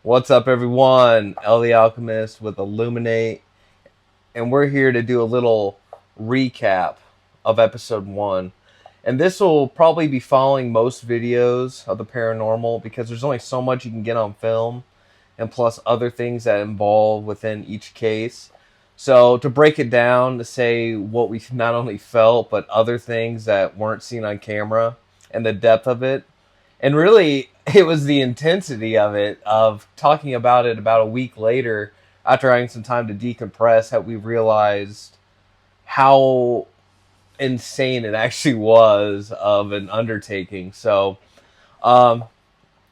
What's up, everyone? El the Alchemist with Illuminate, and we're here to do a little recap of episode 1. And this will probably be following most videos of the paranormal because there's only so much you can get on film, and plus other things that involve within each case. So, to break it down, to say what we not only felt, but other things that weren't seen on camera and the depth of it, and really it was the intensity of it, of talking about it about a week later after having some time to decompress, that we realized how insane it actually was of an undertaking. So um,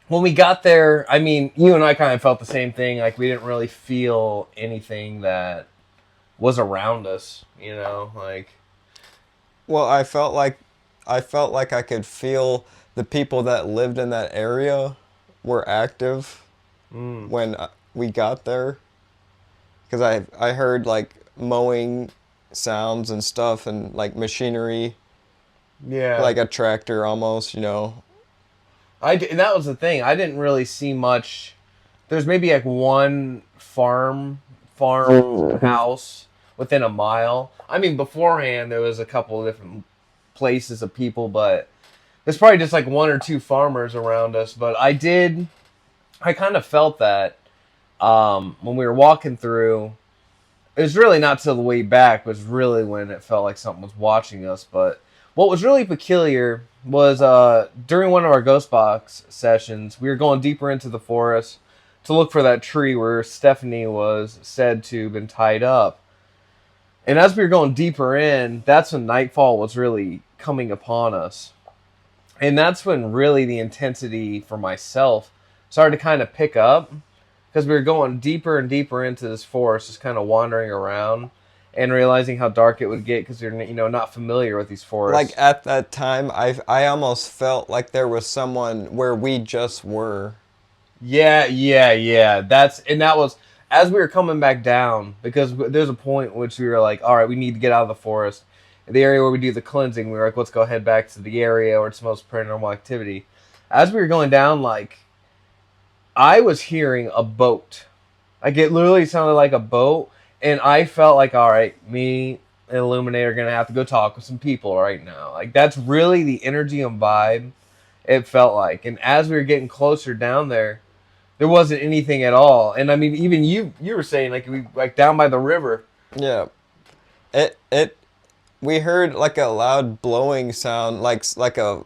when we got there, I mean, you and I kind of felt the same thing. Like, we didn't really feel anything that was around us, like. Well, I felt like I could feel the people that lived in that area were active Mm, when we got there because I heard like mowing sounds and stuff and like machinery, yeah. like a tractor almost. And that was the thing. I didn't really see much. There's maybe like one farm house within a mile. I mean, beforehand there was a couple of different places of people, but there's probably just like one or two farmers around us. But I kind of felt that when we were walking through. It was really not till the way back was really when it felt like something was watching us. But what was really peculiar was during one of our ghost box sessions, we were going deeper into the forest to look for that tree where Stephanie was said to have been tied up. And as we were going deeper in, that's when nightfall was really coming upon us. And that's when really the intensity for myself started to kind of pick up, because we were going deeper and deeper into this forest, just kind of wandering around and realizing how dark it would get because you're not familiar with these Like forests. at that time, I almost felt like there was someone where we just were. Yeah. That was as we were coming back down, because there's a point which we were like, all right, we need to get out of the forest. The area where we do the cleansing, we were like, let's go head back to the area where it's most paranormal activity. As we were going down, like, I was hearing a boat. Like, it literally sounded like a boat, and I felt like, all right, me and Illuminate are gonna have to go talk with some people right now. Like, that's really the energy and vibe it felt like. And as we were getting closer down there wasn't anything at all. And I mean, even you were saying like we like down by the river. Yeah, it we heard like a loud blowing sound, like a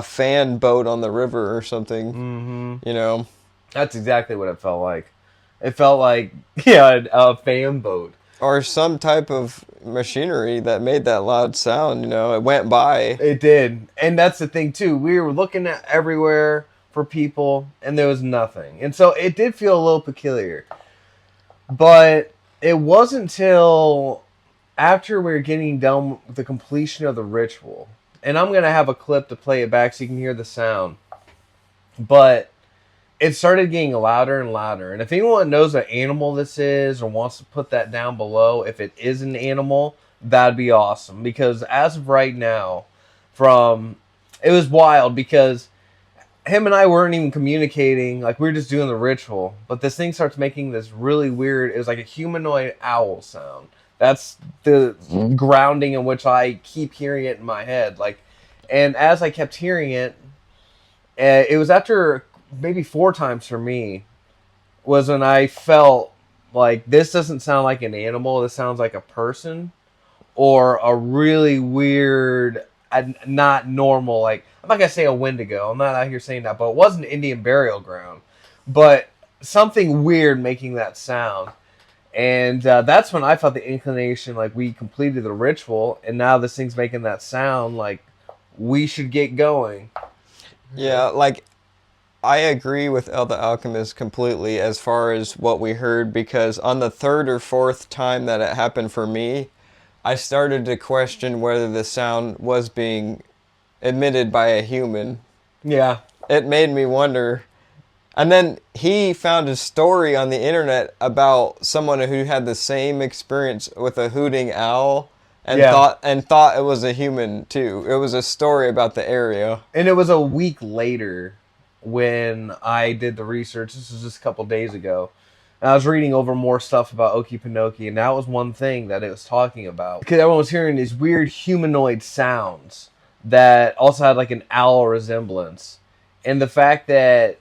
fan boat on the river or something. Mm-hmm. You know. That's exactly what it felt like. It felt like yeah, a fan boat. Or some type of machinery that made that loud sound. It went by. It did. And that's the thing too. We were looking at everywhere for people and there was nothing. And so it did feel a little peculiar. But it wasn't until after we were getting done with the completion of the ritual. And I'm going to have a clip to play it back so you can hear the sound. But it started getting louder and louder. And if anyone knows what animal this is or wants to put that down below, if it is an animal, that'd be awesome. Because as of right now, from it was wild because him and I weren't even communicating. Like, we were just doing the ritual. But this thing starts making this really weird, it was like a humanoid owl sound. That's the grounding in which I keep hearing it in my head. Like, and as I kept hearing it, it was after maybe 4 times for me was when I felt like this doesn't sound like an animal. This sounds like a person or a really weird, not normal. Like, I'm not gonna say a Wendigo. I'm not out here saying that, but it was an Indian burial ground. But something weird making that sound. And that's when I felt the inclination, like we completed the ritual, and now this thing's making that sound. Like we should get going. Yeah, like I agree with El the Alchemist completely as far as what we heard because on the third or fourth time that it happened for me, I started to question whether the sound was being emitted by a human. Yeah, It made me wonder. And then he found a story on the internet about someone who had the same experience with a hooting owl and yeah. thought it was a human too. It was a story about the area. And it was a week later when I did the research. This was just a couple days ago. And I was reading over more stuff about Okie Pinokie, and that was one thing that it was talking about. Because everyone was hearing these weird humanoid sounds that also had like an owl resemblance. And the fact that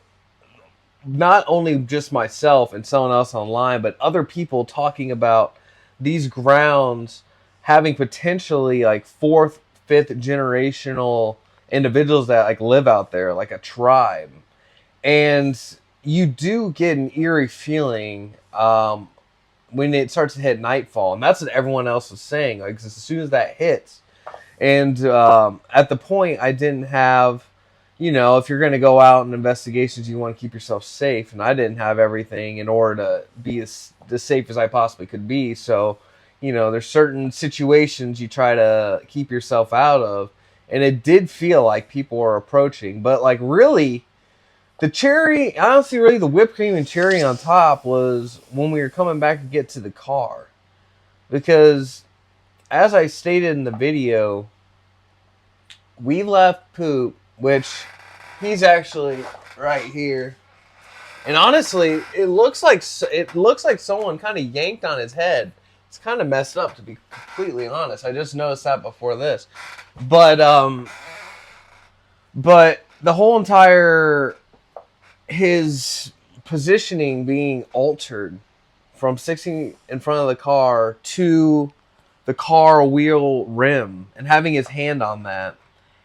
not only just myself and someone else online, but other people talking about these grounds having potentially like fourth, fifth generational individuals that like live out there, like a tribe. And you do get an eerie feeling when it starts to hit nightfall, and that's what everyone else was saying. Like as soon as that hits, and at the point, I didn't have, if you're going to go out in investigations, you want to keep yourself safe, and I didn't have everything in order to be as safe as I possibly could be. So, there's certain situations you try to keep yourself out of, and it did feel like people were approaching, but like really. The cherry, honestly, really, the whipped cream and cherry on top was when we were coming back to get to the car. Because, as I stated in the video, we left Poop, which he's actually right here. And honestly, it looks like someone kind of yanked on his head. It's kind of messed up, to be completely honest. I just noticed that before this. But the whole entire... his positioning being altered from sitting in front of the car to the car wheel rim and having his hand on that.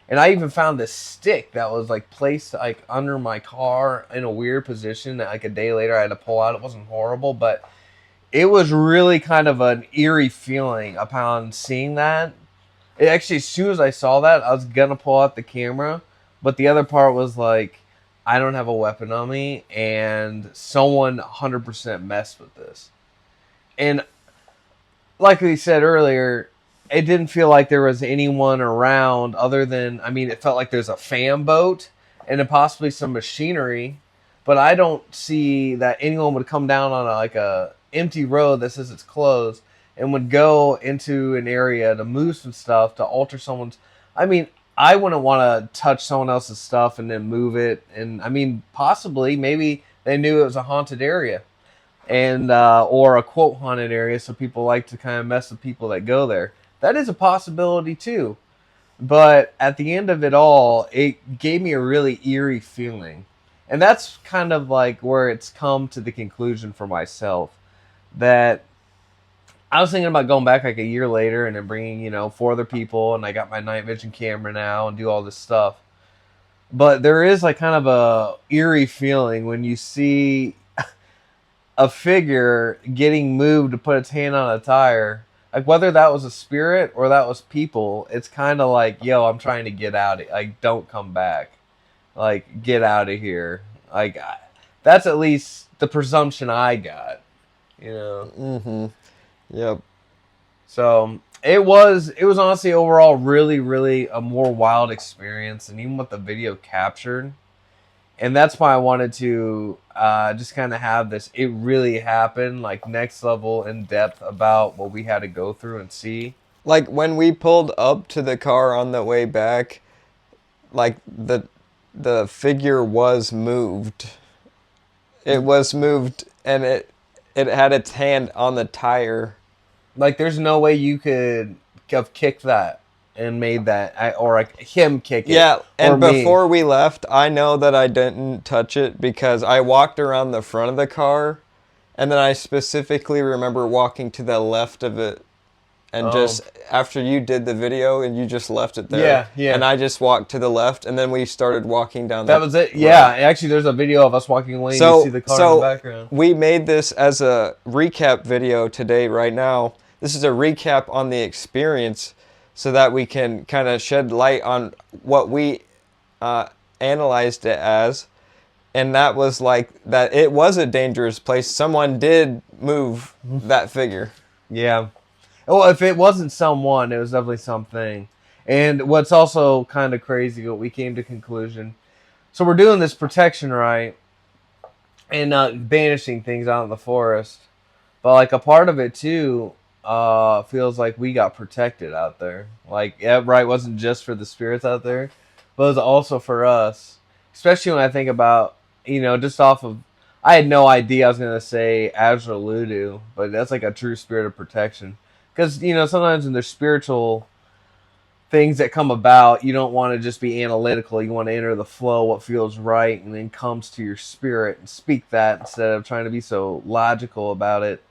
And I even found this stick that was like placed like under my car in a weird position that like a day later I had to pull out. It wasn't horrible, but it was really kind of an eerie feeling upon seeing that. It actually, as soon as I saw that, I was gonna pull out the camera, but the other part was like, I don't have a weapon on me, and someone 100% messed with this. And like we said earlier, it didn't feel like there was anyone around other than, it felt like there's a fan boat and then possibly some machinery, but I don't see that anyone would come down on a empty road that says it's closed and would go into an area to move some stuff to alter someone's... I wouldn't want to touch someone else's stuff and then move it. And possibly, maybe they knew it was a haunted area, and or a quote haunted area, so people like to kind of mess with people that go there. That is a possibility too. But at the end of it all, it gave me a really eerie feeling, and that's kind of like where it's come to the conclusion for myself that. I was thinking about going back like a year later and then bringing, 4 other people, and I got my night vision camera now and do all this stuff. But there is like kind of a eerie feeling when you see a figure getting moved to put its hand on a tire. Like whether that was a spirit or that was people, it's kind of like, yo, I'm trying to get out. Like, don't come back. Like, get out of here. Like, that's at least the presumption I got, Mm-hmm. Yep. So it was honestly overall really, really a more wild experience, and even what the video captured. And that's why I wanted to just kind of have this, it really happened, like next level in depth about what we had to go through and see. Like when we pulled up to the car on the way back, like the figure was moved. It was moved, and it had its hand on the tire. Like, there's no way you could have kicked that and made that, or like him kick it. Yeah, and me. Before we left, I know that I didn't touch it because I walked around the front of the car, and then I specifically remember walking to the left of it, and just after you did the video and you just left it there. Yeah. And I just walked to the left, and then we started walking down. That was it. Yeah, actually, there's a video of us walking away. And you see the car in the background. We made this as a recap video today. Right now, this is a recap on the experience, so that we can kind of shed light on what we analyzed it as. And that was like that it was a dangerous place. Someone did move that figure. Yeah. Well, if it wasn't someone, it was definitely something. And what's also kind of crazy, what we came to conclusion. So we're doing this protection right and banishing things out in the forest. But like a part of it too feels like we got protected out there. Like, yeah, right, wasn't just for the spirits out there, but it was also for us. especially when I think about, just off of, I had no idea I was going to say Azraludu, but that's like a true spirit of protection. Because, sometimes when there's spiritual things that come about, you don't want to just be analytical. You want to enter the flow, what feels right, and then comes to your spirit and speak that instead of trying to be so logical about it.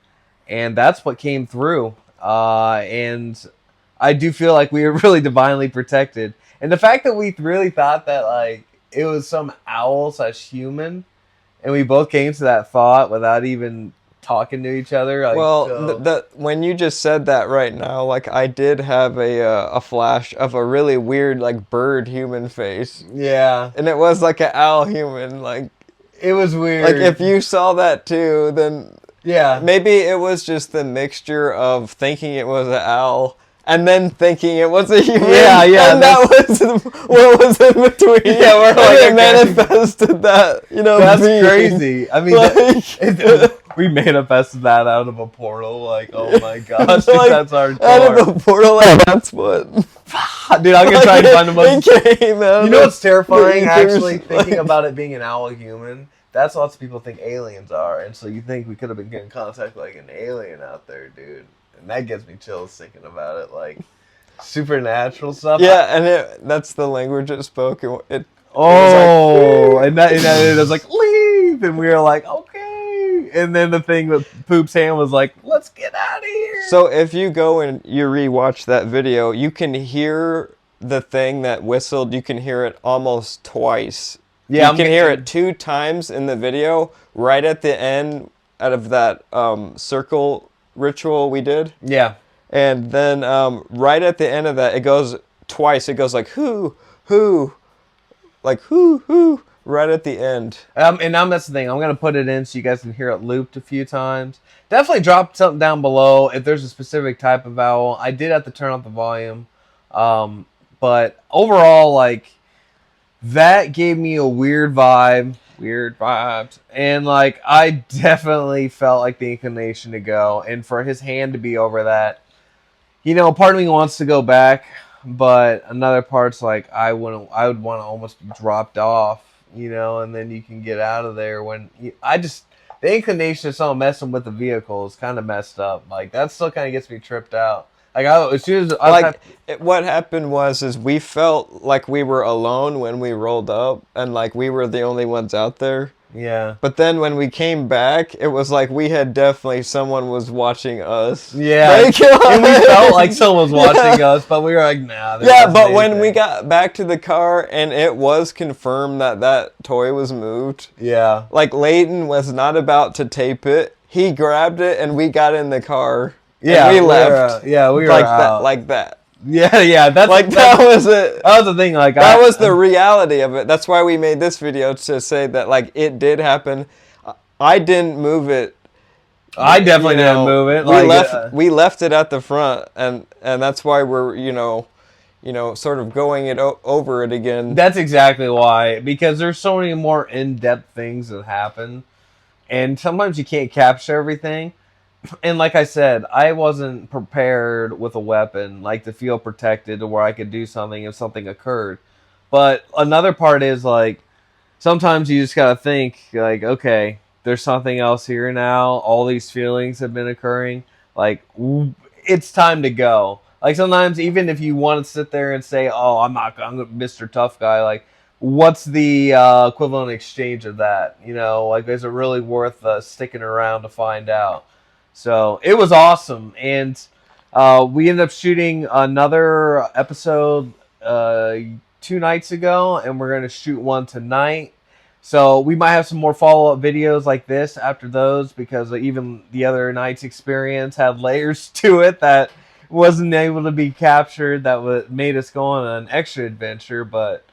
And that's what came through. And I do feel like we were really divinely protected. And the fact that we really thought that like it was some owl slash human, and we both came to that thought without even talking to each other. Like, Well, so. when you just said that right now, like I did have a flash of a really weird like bird human face, Yeah, and it was like an owl human. Like it was weird. if you saw that too, then yeah, maybe it was just the mixture of thinking it was an owl and then thinking it was a human. Yeah, And that was what was in between. Yeah, we're like, it manifested that, that's being. crazy. I mean, Like, we manifested that out of a portal. Like, oh my gosh, dude, like, that's our out of a portal. Like, that's what. Dude, I'm gonna try and find the most. Came out You know what's terrifying? the Actually, ethers, thinking like- about it being an owl human. That's lots of people think aliens are, and so you think we could have been getting contact with, like an alien out there, dude. And that gives me chills thinking about it, like supernatural stuff. Yeah, and that's the language it spoke. It Oh, was and it was like leave, and we were like okay, and then the thing with Poop's hand was like, let's get out of here. So if you go and you rewatch that video, you can hear the thing that whistled. You can hear it almost twice. Yeah, you can hear it 2 times in the video, right at the end out of that circle ritual we did. Yeah. And then right at the end of that, it goes twice. It goes like, like, who, right at the end. And that's the thing. I'm going to put it in so you guys can hear it looped a few times. Definitely drop something down below if there's a specific type of owl. I did have to turn up the volume. But overall, like, that gave me a weird vibe. Weird vibes. And, like, I definitely felt like the inclination to go. And for his hand to be over that, part of me wants to go back. But another part's like, I would want to almost be dropped off, and then you can get out of there the inclination of someone messing with the vehicle is kind of messed up. Like, that still kind of gets me tripped out. Like, as soon as what happened is we felt like we were alone when we rolled up, and like we were the only ones out there. Yeah. But then when we came back, it was like we had someone was watching us. Yeah. Like, and we felt like someone was watching us, but we were like, nah. Yeah, but when we got back to the car and it was confirmed that toy was moved. Yeah. Like, Layton was not about to tape it. He grabbed it and we got in the car. Yeah. And we left. We were like out. that. Like that. Yeah. That's like that was it. That was the thing. Like, that was the reality of it. That's why we made this video, to say that like it did happen. I didn't move it. I definitely didn't move it. We left it at the front, and that's why we're sort of going over it again. That's exactly why, because there's so many more in-depth things that happen, and sometimes you can't capture everything. And like I said, I wasn't prepared with a weapon, like to feel protected to where I could do something if something occurred. But another part is like, sometimes you just gotta think like, okay, there's something else here now. All these feelings have been occurring. Like, it's time to go. Like, sometimes even if you want to sit there and say, oh, I'm Mr. Tough Guy, like, what's the equivalent exchange of that? Like, is it really worth sticking around to find out? So it was awesome, and we ended up shooting another episode 2 nights ago, and we're gonna shoot one tonight. So we might have some more follow-up videos like this after those, because even the other night's experience had layers to it that wasn't able to be captured. That made us go on an extra adventure. But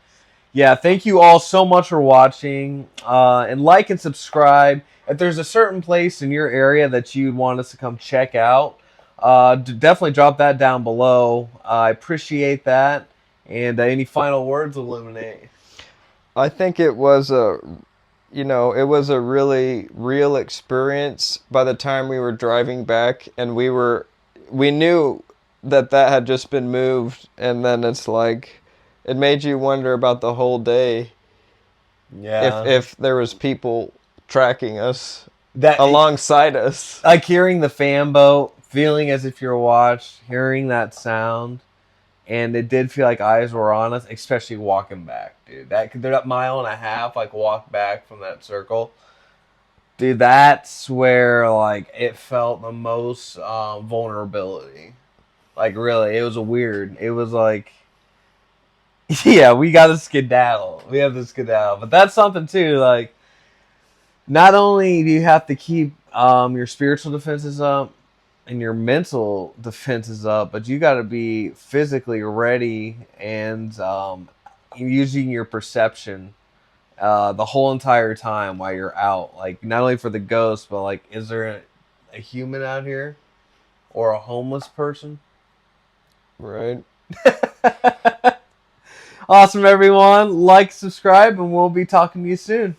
yeah, thank you all so much for watching, and like and subscribe. If there's a certain place in your area that you'd want us to come check out, definitely drop that down below. I appreciate that. And any final words, Illuminate? I think it was a really real experience by the time we were driving back, and we knew that had just been moved, and then it's like, it made you wonder about the whole day. Yeah. If there was people tracking us That alongside us. like hearing the fan boat, feeling as if you're watched, hearing that sound, and it did feel like eyes were on us, especially walking back, dude. That mile and a half, like walk back from that circle, dude. That's where like it felt the most vulnerability. Like really, it was weird. It was like, yeah, we got to skedaddle. We have to skedaddle, but that's something too. Like, not only do you have to keep your spiritual defenses up and your mental defenses up, but you got to be physically ready and using your perception the whole entire time while you're out. Like, not only for the ghost, but like, is there a human out here or a homeless person? Right. Awesome, everyone. Like, subscribe, and we'll be talking to you soon.